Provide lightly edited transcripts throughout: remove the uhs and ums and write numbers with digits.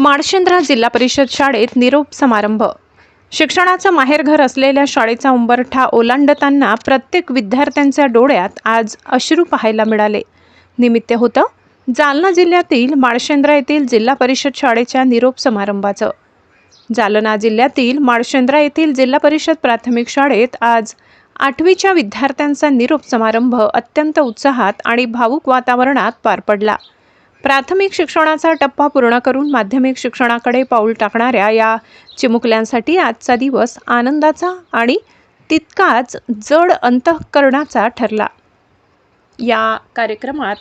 माळशेंद्रा जिल्हा परिषद शाळेत निरोप समारंभ। शिक्षणाचं माहेरघर असलेल्या शाळेचा उंबरठा ओलांडताना प्रत्येक विद्यार्थ्यांच्या डोळ्यात आज अश्रू पाहायला मिळाले। निमित्त होतं जालना जिल्ह्यातील माळशेंद्रा येथील जिल्हा परिषद शाळेच्या निरोप समारंभाचं। जालना जिल्ह्यातील माळशेंद्रा येथील जिल्हा परिषद प्राथमिक शाळेत आज 8वीच्या विद्यार्थ्यांचा निरोप समारंभ अत्यंत उत्साहात आणि भावुक वातावरणात पार पडला। प्राथमिक शिक्षणाचा टप्पा पूर्ण करून माध्यमिक शिक्षणाकडे पाऊल टाकणाऱ्या या चिमुकल्यांसाठी आजचा दिवस आनंदाचा आणि तितकाच जड अंतःकरणाचा ठरला। या कार्यक्रमात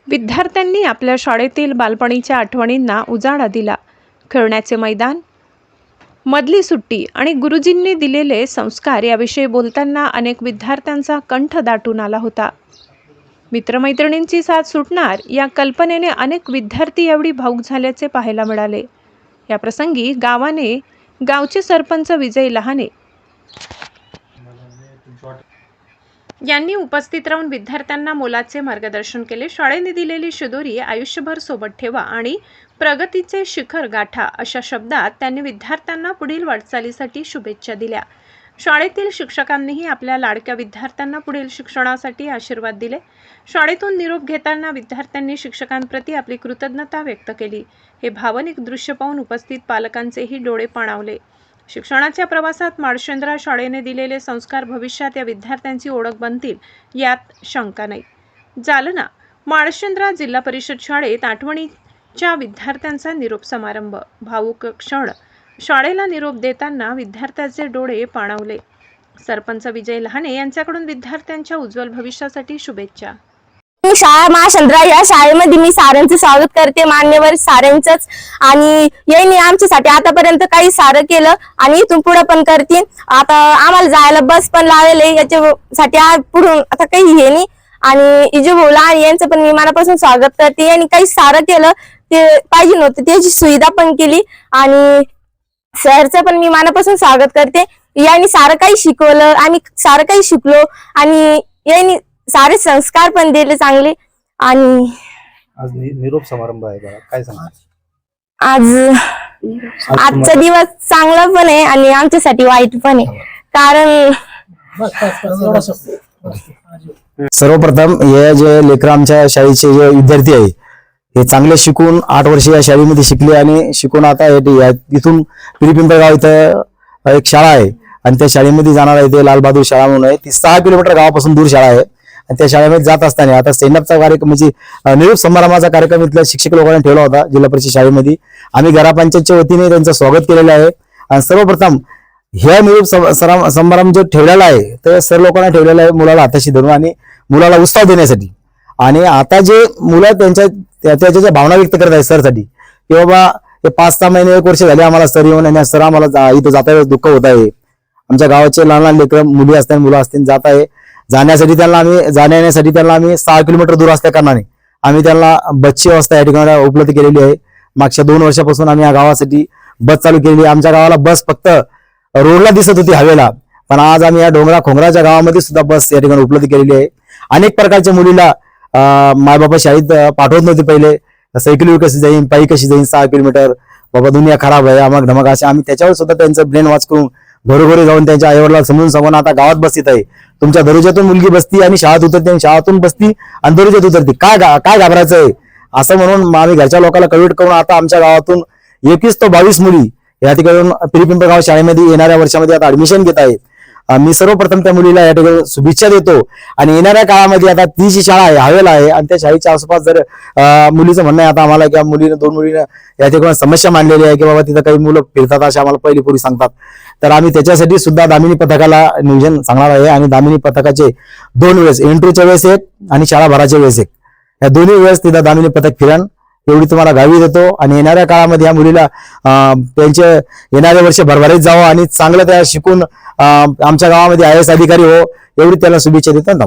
विद्यार्थ्यांनी आपल्या शाळेतील बालपणीच्या आठवणींना उजाळा दिला। खेळण्याचे मैदान, मधली सुट्टी आणि गुरुजींनी दिलेले संस्कार याविषयी बोलताना अनेक विद्यार्थ्यांचा कंठ दाटून आला होता। मित्रमैत्रिणींची साथ सुटणार या कल्पनेने अनेक विद्यार्थी एवढी भावुक झाल्याचे पाहायला मिळाले। या प्रसंगी गावचे सरपंच विजय लहाने यांनी उपस्थित राहून विद्यार्थ्यांना मोलाचे मार्गदर्शन केले। शाळेने दिलेली शिदोरी आयुष्यभर सोबत ठेवा आणि प्रगतीचे शिखर गाठा अशा शब्दात त्यांनी विद्यार्थ्यांना पुढील वाटचालीसाठी शुभेच्छा दिल्या। शाळेतील शिक्षकांनीही आपल्या लाडक्या विद्यार्थ्यांना पुढील शिक्षणासाठी आशीर्वाद दिले। शाळेतून निरोप घेताना विद्यार्थ्यांनी शिक्षकांप्रती आपली कृतज्ञता व्यक्त केली। हे भावनिक दृश्य पाहून उपस्थित पालकांचेही डोळे पाणावले। शिक्षणाच्या प्रवासात माळशेंद्रा शाळेने दिलेले संस्कार भविष्यात या विद्यार्थ्यांची ओळख बनतील यात शंका नाही। जालना माळशेंद्रा जिल्हा परिषद शाळेत आठवणीच्या विद्यार्थ्यांचा निरोप समारंभ, भावुक क्षण। शाळेला निरोप देताना विद्यार्थ्यांचे डोळे पाणावले। सरपंच विजय लहाने यांच्याकडून विद्यार्थ्यांच्या उज्ज्वल भविष्यासाठी शुभेच्छा। शाळा माळशेंद्रा या शाळेमध्ये मी साऱ्यांचं स्वागत करते, मान्यवर साऱ्यांचंच। आणि यांनी आमच्यासाठी आतापर्यंत काही सारं केलं आणि इथून पुढे पण करतील। आता आम्हाला जायला बस पण लावलेली, याच्यासाठी पुढून आता काही हे नाही। आणि इजू बोला आणि यांचं पण मी मनापासून स्वागत करते। यांनी काही सारं केलं ते पाहिजे नव्हतं, त्याची सुविधा पण केली आणि सरचं पण मी मनापासून स्वागत करते। यांनी सारं काही शिकवलं, आम्ही सारं काही शिकलो आणि यांनी सारे संस्कार पण दिले चांगले। आणि आज निरोप समारंभ आहे बघा, काय सांगा? आजचा दिवस चांगला पण आहे आणि आमच्यासाठी वाईट पण आहे, कारण सर्वप्रथम हे जे लेकर आमच्या शाळेचे जे विद्यार्थी आहे हे चांगले शिकून 8 वर्ष या शाळेमध्ये शिकले आणि शिकून आता इथून पिंपळगाव इथं एक शाळा आहे आणि त्या शाळेमध्ये जाणार आहे ते लालबहादूर शाळा म्हणून आहे। ती 6 किलोमीटर गावापासून दूर शाळा आहे आणि त्या शाळेमध्ये जात असताना आता स्टँडअपचा कार्यक्रम म्हणजे निरोप समारंभाचा कार्यक्रम इथल्या शिक्षक लोकांनी ठेवला होता जिल्हा परिषद शाळेमध्ये। आम्ही ग्रामपंचायतच्या वतीने त्यांचं स्वागत केलेलं आहे आणि सर्वप्रथम ह्या निरोप समारंभ जो ठेवलेला आहे तर सर लोकांना ठेवलेला आहे मुलाला हाताशी धरून आणि मुलाला उत्साह देण्यासाठी। आणि आता जे मुलं त्याच्या ज्या भावना व्यक्त करत आहे सरसाठी की बाबा हे 5-6 महिने 1 वर्ष झाले आम्हाला सर येऊन आणि सर आम्हाला इथं जाता वेळेस दुःख होत आहे। आमच्या गावाचे लहान लहान लेकर मुली असतील मुलं असतील जात आहे, जाण्यासाठी त्यांना आम्ही 6 किलोमीटर दूर असल्या कारणाने आम्ही त्यांना बसची व्यवस्था या ठिकाणी उपलब्ध केलेली आहे। मागच्या 2 वर्षापासून आम्ही या गावासाठी बस चालू केलेली आहे। आमच्या गावाला बस फक्त रोडला दिसत होती हवेला, पण आज आम्ही या डोंगरा खोंगराच्या गावामध्ये सुद्धा बस या ठिकाणी उपलब्ध केलेली आहे। अनेक प्रकारच्या मुलीला मायबापा शाळेत पाठवत नव्हते पहिले, सायकली कशी जाईन, पायी कशी जाईन 6 किलोमीटर, बाबा दुनिया खराब आहे अमक धमक असे आम्ही त्याच्यावर सुद्धा त्यांचं ब्रेन वॉश करून घरोघरी जाऊन त्यांच्या आईवडिलांना समजून सांगून आता गावात बसतीत आहे। तुमच्या दरोज्यातून मुलगी बसती आणि शाळेत उतरते आणि शाळेतून बसती आणि दरोज्यात उतरते, काय घाबरायचं आहे असं म्हणून आम्ही घरच्या लोकांना कन्व्हिट करून आता आमच्या गावातून 21 ते 22 मुली या ठिकाणी पिंपळगाव शाळेमध्ये येणाऱ्या वर्षामध्ये आता ऍडमिशन घेत आहेत। मी सर्वप्रथम त्या मुलीला या ठिकाणी शुभेच्छा देतो आणि येणाऱ्या काळामध्ये आता ती जी शाळा आहे हवेला आहे आणि त्या शाळेच्या आसपास जर मुलीचं म्हणणं आहे आता आम्हाला किंवा मुलीनं 2 मुलीनं या ठिकाणी समस्या मांडलेली आहे की बाबा तिथं काही मुलं फिरतात असे आम्हाला पहिली पूर्वी सांगतात, तर आम्ही त्याच्यासाठी सुद्धा दामिनी पथकाला नियोजन सांगणार आहे आणि दामिनी पथकाचे 2 वेळेस एंट्रीच्या वेळेस एक आणि शाळा भराच्या वेळेस एक, या दोन्ही वेळेस तिथं दामिनी पथक फिरण एवढी तुम्हाला गावी देतो। आणि येणाऱ्या काळामध्ये या मुलीला त्यांचे येणारे वर्ष भरभराटीत जावं आणि चांगलं त्या शिकून आमच्या गावामध्ये IAS अधिकारी हो एवढी त्याला शुभेच्छा देतो।